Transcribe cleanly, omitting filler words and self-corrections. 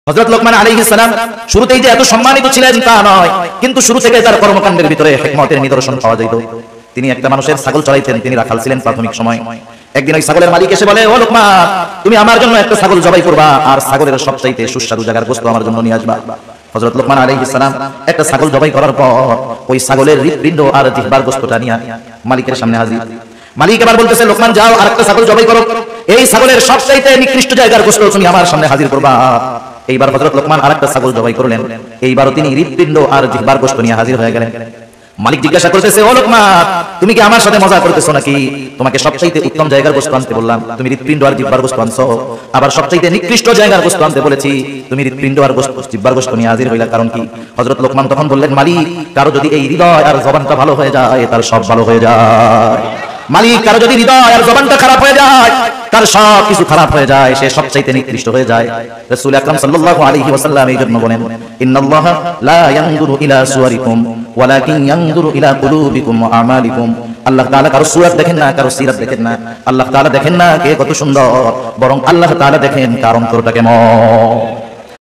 হযরত লোকমান আলাইহিস সালাম শুরুতেই যে এত সম্মানিত ছিলেন তা নয়, কিন্তু শুরু থেকে তার কর্মকাণ্ডের ভিতরে হিকমতের নিদর্শন পাওয়া যেত। তিনি একটা মানুষের ছাগল চড়াইতেন, তিনি রাখাল ছিলেন প্রাথমিক সময়। একদিন ওই ছাগলের মালিক এসে বলে, ও লোকমান, তুমি আমার জন্য একটা ছাগল জবাই করবা, আর ছাগলের সবচাইতে সুস্বাদু জায়গার গোশত আমার জন্য নিয়ে আসবা। হযরত লোকমান আলাইহিস সালাম একটা ছাগল জবাই করার পর ওই ছাগলের হৃৎপিণ্ড আর জিহ্বার গোশতটা নিয়ে মালিকের সামনে হাজির। মালিক এবার বলতেছে, লোকমান যাও আরেকটা ছাগল জবাই করো, এই ছাগলের সবচাইতে নিকৃষ্ট জায়গার গোশত তুমি আমার সামনে হাজির করবা। এইবার হযরত লোকমান আরেকটা ছাগল জবাই করলেন, এইবারও তিনি হৃৎপিণ্ড আর জিহ্বার গোশত নিয়ে হাজির হয়ে গেলেন। মালিক জিজ্ঞাসা করতেছে, ও লোকমান, তুমি কি আমার সাথে মজা করতেছো নাকি? তোমাকে সবচাইতে উত্তম জায়গার গোশত আনতে বললাম, তুমি হৃৎপিণ্ড আর জিহ্বার গোশত আনছো। আবার সবচাইতে নিকৃষ্ট জায়গার গোশত আনতে বলেছি, তুমি হৃৎপিণ্ড আর জিহ্বার গোশত নিয়ে হাজির হইলা, কারণ কি? হযরত লোকমান তখন বললেন, মালিক, কারো যদি এই হৃদয় আর জবানটা ভালো হয়ে যায় তার সব ভালো হয়ে যায়। মালিক, কারো যদি হৃদয় আর জবানটা খারাপ হয়ে যায় তার সব কিছু খারাপ হয়ে যায়, সে সবচাইতে নিকৃষ্ট হয়ে যায়। রাসূল আকরাম সাল্লাল্লাহু আলাইহি ওয়াসাল্লাম এই জন্য বলেন, ইন্নাল্লাহা লা ইয়ানজুরু ইলা সুওয়ারিকুম ওয়ালাকিন ইয়ানজুরু ইলা কুলুবিকুম ওয়া আমালিকুম। আল্লাহ তাআলা কারো সূরত দেখেন না, কারো সিরাত দেখেন না। আল্লাহ তাআলা দেখেন না কে কত সুন্দর, বরং আল্লাহ তাআলা দেখেন কার অন্তরটা কেমন।